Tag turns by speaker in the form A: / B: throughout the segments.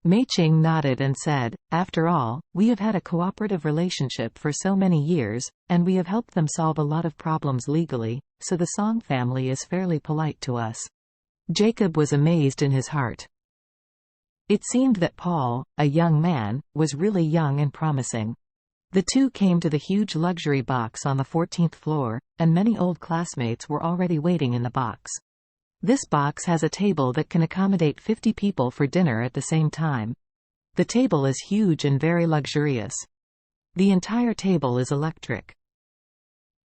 A: Mei Ching nodded and said, "After all, we have had a cooperative relationship for so many years, and we have helped them solve a lot of problems legally, so the Song family is fairly polite to us." Jacob was amazed in his heart. It seemed that Paul, a young man, was really young and promising. The two came to the huge luxury box on the 14th floor, and many old classmates were already waiting in the box. This box has a table that can accommodate 50 people for dinner at the same time. The table is huge and very luxurious. The entire table is electric.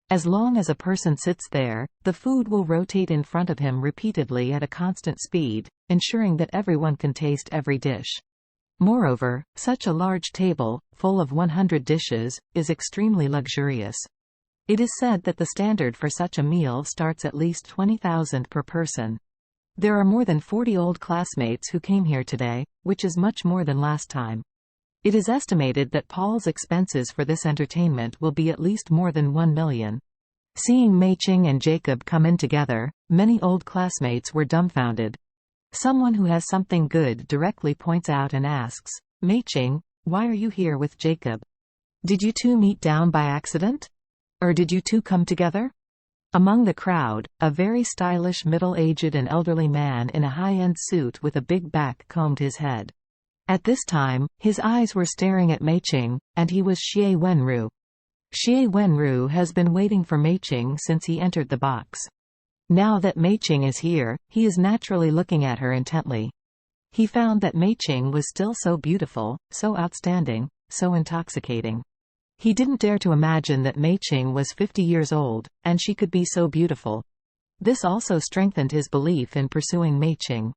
A: As long as a person sits there, the food will rotate in front of him repeatedly at a constant speed, ensuring that everyone can taste every dish. Moreover, such a large table, full of 100 dishes, is extremely luxurious. It is said that the standard for such a meal starts at least 20,000 per person. There are more than 40 old classmates who came here today, which is much more than last time. It is estimated that Paul's expenses for this entertainment will be at least more than 1 million. Seeing Mei Ching and Jacob come in together, many old classmates were dumbfounded. Someone who has something good directly points out and asks, "Mei Ching, why are you here with Jacob? Did you two meet down by accident? Or did you two come together?" Among the crowd, a very stylish middle-aged and elderly man in a high-end suit with a big back combed his head. At this time, his eyes were staring at Mei Ching, and he was Xie Wenru. Xie Wenru has been waiting for Mei Ching since he entered the box. Now that Mei Ching is here, he is naturally looking at her intently. He found that Mei Ching was still so beautiful, so outstanding, so intoxicating. He didn't dare to imagine that Mei Ching was 50 years old, and she could be so beautiful. This also strengthened his belief in pursuing Mei Ching.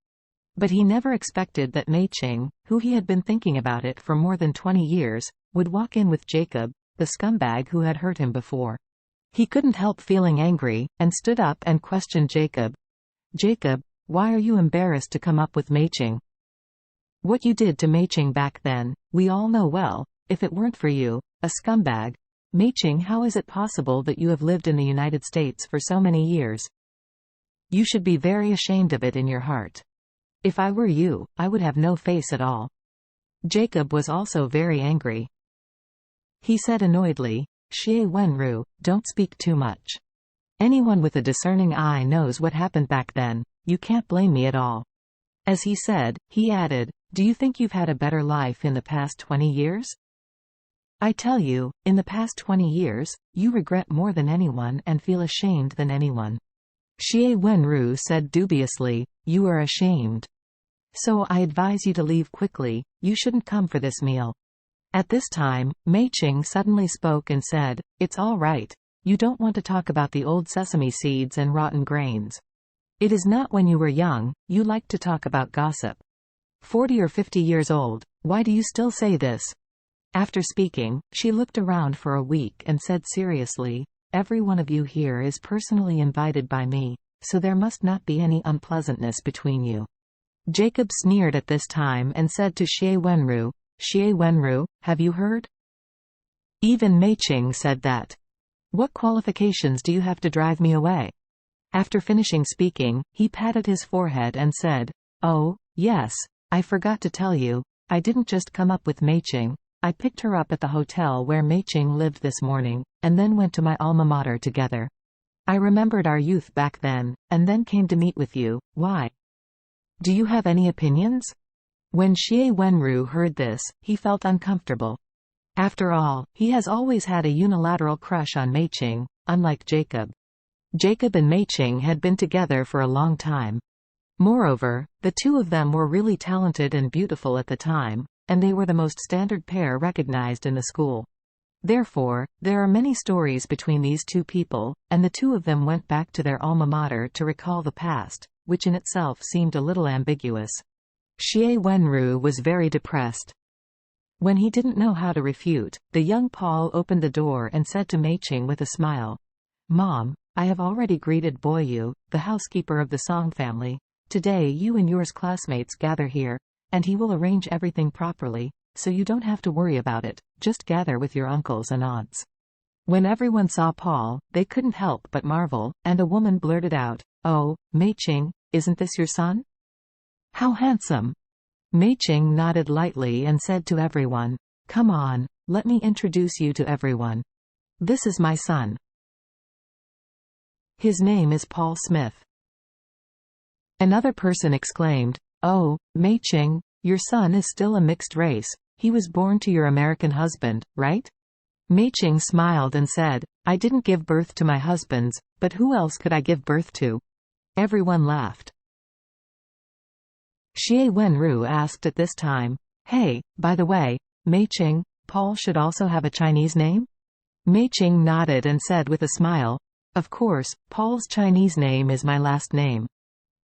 A: But he never expected that Mei Ching, who he had been thinking about it for more than 20 years, would walk in with Jacob, the scumbag who had hurt him before. He couldn't help feeling angry, and stood up and questioned Jacob. "Jacob, why are you embarrassed to come up with Mei Ching? What you did to Mei Ching back then, we all know well. If it weren't for you, a scumbag. Mei Ching, how is it possible that you have lived in the United States for so many years? You should be very ashamed of it in your heart. If I were you, I would have no face at all." Jacob was also very angry. He said annoyedly, "Xie Wenru, don't speak too much. Anyone with a discerning eye knows what happened back then, you can't blame me at all." As he said, he added, "Do you think you've had a better life in the past 20 years? I tell you, in the past 20 years, you regret more than anyone and feel ashamed than anyone." Xie Wenru said dubiously, "You are ashamed. So I advise you to leave quickly, you shouldn't come for this meal." At this time, Mei Ching suddenly spoke and said, "It's all right. You don't want to talk about the old sesame seeds and rotten grains. It is not when you were young, you liked to talk about gossip. 40 or 50 years old, why do you still say this?" After speaking, she looked around for a week and said seriously, "Every one of you here is personally invited by me, so there must not be any unpleasantness between you." Jacob sneered at this time and said to Xie Wenru, "Xie Wenru, have you heard? Even Mei Ching said that. What qualifications do you have to drive me away?" After finishing speaking, he patted his forehead and said, "Oh, yes, I forgot to tell you, I didn't just come up with Mei Ching. I picked her up at the hotel where Mei Ching lived this morning, and then went to my alma mater together. I remembered our youth back then, and then came to meet with you. Why? Do you have any opinions?" When Xie Wenru heard this, he felt uncomfortable. After all, he has always had a unilateral crush on Mei Ching, unlike Jacob. Jacob and Mei Ching had been together for a long time. Moreover, the two of them were really talented and beautiful at the time, and they were the most standard pair recognized in the school. Therefore, there are many stories between these two people, and the two of them went back to their alma mater to recall the past, which in itself seemed a little ambiguous. Xie Wenru was very depressed. When he didn't know how to refute, the young Paul opened the door and said to Mei Ching with a smile, "Mom, I have already greeted Boyu, the housekeeper of the Song family. Today you and yours classmates gather here, and he will arrange everything properly, so you don't have to worry about it, just gather with your uncles and aunts." When everyone saw Paul, they couldn't help but marvel, and a woman blurted out, "Oh, Mei Ching, isn't this your son? How handsome! Mei Ching nodded lightly and said to everyone, "Come on, let me introduce you to everyone. This is my son. His name is Paul Smith." Another person exclaimed, "Oh, Mei Ching, your son is still a mixed race. He was born to your American husband, right?" Mei Ching smiled and said, "I didn't give birth to my husbands, but who else could I give birth to?" Everyone laughed. Xie Wenru asked at this time, "Hey, by the way, Mei Ching, Paul should also have a Chinese name?" Mei Ching nodded and said with a smile, "Of course, Paul's Chinese name is my last name."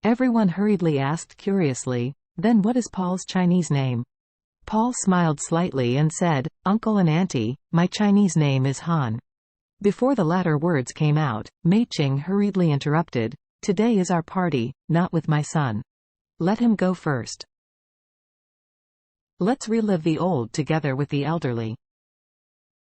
A: Everyone hurriedly asked curiously, "Then what is Paul's Chinese name?" Paul smiled slightly and said, "Uncle and Auntie, my Chinese name is Han." Before the latter words came out, Mei Ching hurriedly interrupted, "Today is our party, not with my son. Let him go first. Let's relive the old together with the elderly."